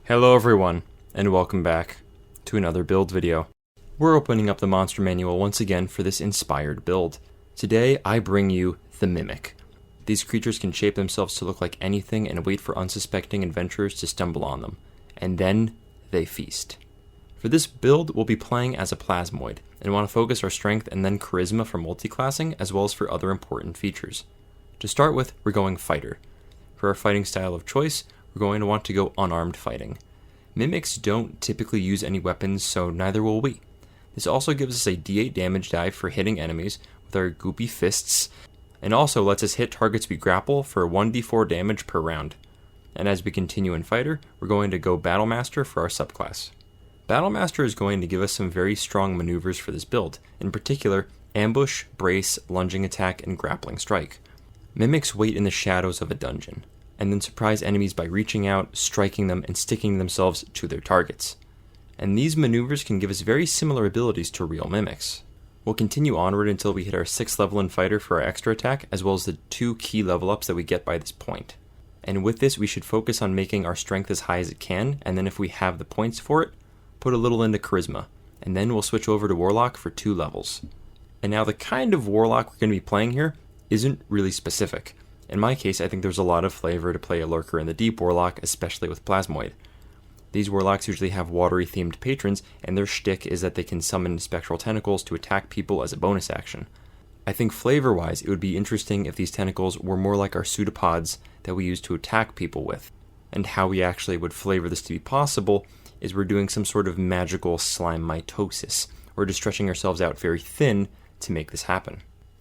Hello everyone, and welcome back to another build video. We're opening up the monster manual once again for this inspired build. Today I bring you the Mimic. These creatures can shape themselves to look like anything and wait for unsuspecting adventurers to stumble on them. And then they feast. For this build, we'll be playing as a Plasmoid, and want to focus our strength and then charisma for multiclassing, as well as for other important features. To start with, we're going fighter. For our fighting style of choice, we're going to want to go unarmed fighting. Mimics don't typically use any weapons, so neither will we. This also gives us a d8 damage die for hitting enemies with our goopy fists, and also lets us hit targets we grapple for 1d4 damage per round. And as we continue in fighter, we're going to go Battlemaster for our subclass. Battlemaster is going to give us some very strong maneuvers for this build, in particular, ambush, brace, lunging attack, and grappling strike. Mimics wait in the shadows of a dungeon, and then surprise enemies by reaching out, striking them, and sticking themselves to their targets. And these maneuvers can give us very similar abilities to real mimics. We'll continue onward until we hit our 6th level in fighter for our extra attack, as well as the 2 key level ups that we get by this point. And with this, we should focus on making our strength as high as it can, and then if we have the points for it, put a little into charisma, and then we'll switch over to warlock for 2 levels. And now the kind of warlock we're going to be playing here isn't really specific. In my case, I think there's a lot of flavor to play a lurker in the deep warlock, especially with Plasmoid. These warlocks usually have watery themed patrons, and their shtick is that they can summon spectral tentacles to attack people as a bonus action. I think flavor-wise, it would be interesting if these tentacles were more like our pseudopods that we use to attack people with. And how we actually would flavor this to be possible is we're doing some sort of magical slime mitosis, or just stretching ourselves out very thin to make this happen.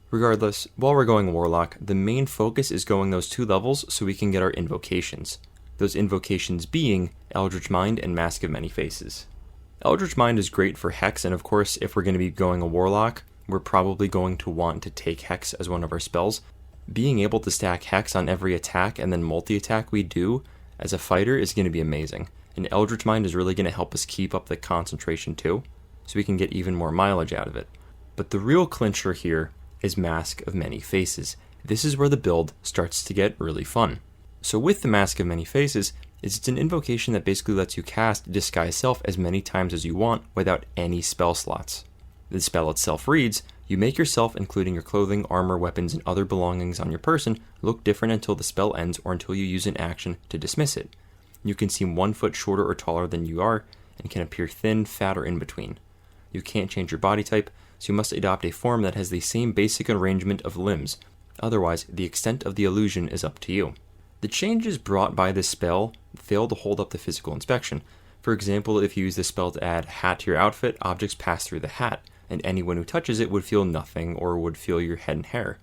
Regardless, while we're going Warlock, the main focus is going those 2 levels so we can get our invocations. Those invocations being Eldritch Mind and Mask of Many Faces. Eldritch Mind is great for Hex, and of course, if we're going to be going a Warlock, we're probably going to want to take Hex as one of our spells. Being able to stack Hex on every attack and then multi-attack we do as a fighter is going to be amazing. And Eldritch Mind is really going to help us keep up the concentration too, so we can get even more mileage out of it. But the real clincher here is Mask of Many Faces. This is where the build starts to get really fun. So with the Mask of Many Faces, it's an invocation that basically lets you cast Disguise Self as many times as you want without any spell slots. The spell itself reads, you make yourself, including your clothing, armor, weapons, and other belongings on your person, look different until the spell ends or until you use an action to dismiss it. You can seem 1 foot shorter or taller than you are, and can appear thin, fat, or in between. You can't change your body type, so you must adopt a form that has the same basic arrangement of limbs. Otherwise, the extent of the illusion is up to you. The changes brought by this spell fail to hold up the physical inspection. For example, if you use this spell to add hat to your outfit, objects pass through the hat, and anyone who touches it would feel nothing or would feel your head and hair.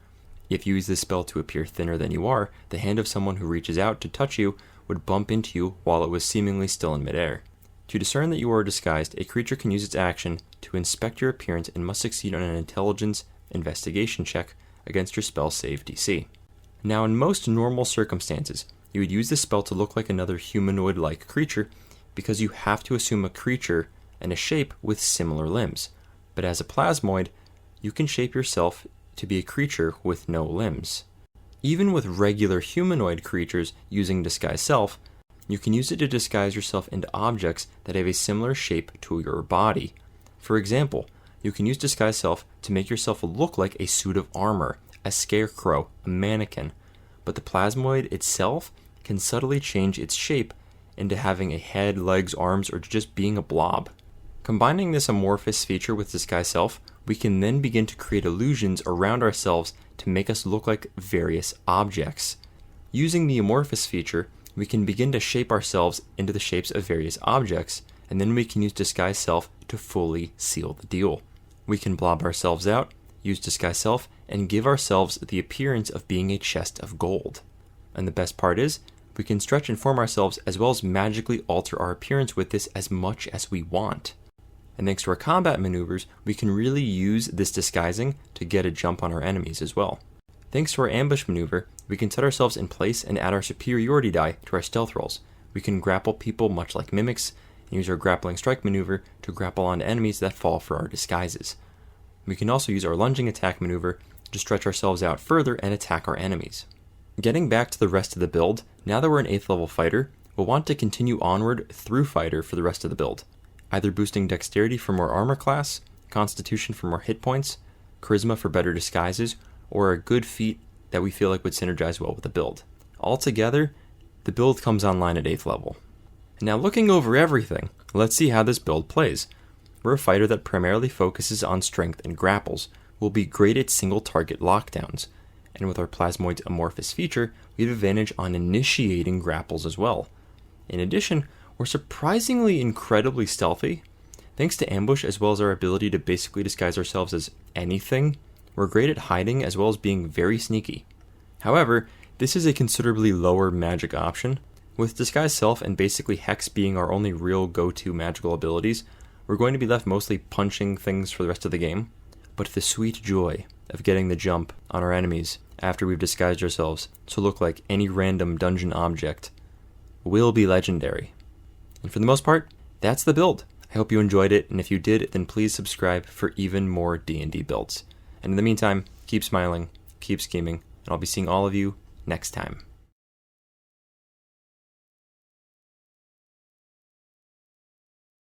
If you use this spell to appear thinner than you are, the hand of someone who reaches out to touch you would bump into you while it was seemingly still in midair. To discern that you are disguised, a creature can use its action to inspect your appearance and must succeed on an intelligence investigation check against your spell save DC. Now, in most normal circumstances, you would use this spell to look like another humanoid-like creature because you have to assume a creature and a shape with similar limbs. But as a Plasmoid, you can shape yourself to be a creature with no limbs. Even with regular humanoid creatures using Disguise Self, you can use it to disguise yourself into objects that have a similar shape to your body. For example, you can use Disguise Self to make yourself look like a suit of armor, a scarecrow, a mannequin, but the Plasmoid itself can subtly change its shape into having a head, legs, arms, or just being a blob. Combining this amorphous feature with Disguise Self, we can then begin to create illusions around ourselves to make us look like various objects. Using the amorphous feature, we can begin to shape ourselves into the shapes of various objects, and then we can use Disguise Self to fully seal the deal. We can blob ourselves out, use Disguise Self, and give ourselves the appearance of being a chest of gold. And the best part is, we can stretch and form ourselves as well as magically alter our appearance with this as much as we want. And thanks to our combat maneuvers, we can really use this disguising to get a jump on our enemies as well. Thanks to our ambush maneuver, we can set ourselves in place and add our superiority die to our stealth rolls. We can grapple people much like mimics, and use our grappling strike maneuver to grapple onto enemies that fall for our disguises. We can also use our lunging attack maneuver to stretch ourselves out further and attack our enemies. Getting back to the rest of the build, now that we're an 8th level fighter, will want to continue onward through Fighter for the rest of the build, either boosting Dexterity for more armor class, Constitution for more hit points, Charisma for better disguises, or a good feat that we feel like would synergize well with the build. Altogether, the build comes online at 8th level. Now looking over everything, let's see how this build plays. We're a fighter that primarily focuses on strength and grapples, will be great at single target lockdowns, and with our Plasmoid's Amorphous feature, we have advantage on initiating grapples as well. In addition, we're surprisingly incredibly stealthy. Thanks to ambush as well as our ability to basically disguise ourselves as anything, we're great at hiding as well as being very sneaky. However, this is a considerably lower magic option. With Disguise Self and basically Hex being our only real go-to magical abilities, we're going to be left mostly punching things for the rest of the game. But the sweet joy of getting the jump on our enemies after we've disguised ourselves to look like any random dungeon object will be legendary. And for the most part, that's the build. I hope you enjoyed it, and if you did, then please subscribe for even more D&D builds. And in the meantime, keep smiling, keep scheming, and I'll be seeing all of you next time.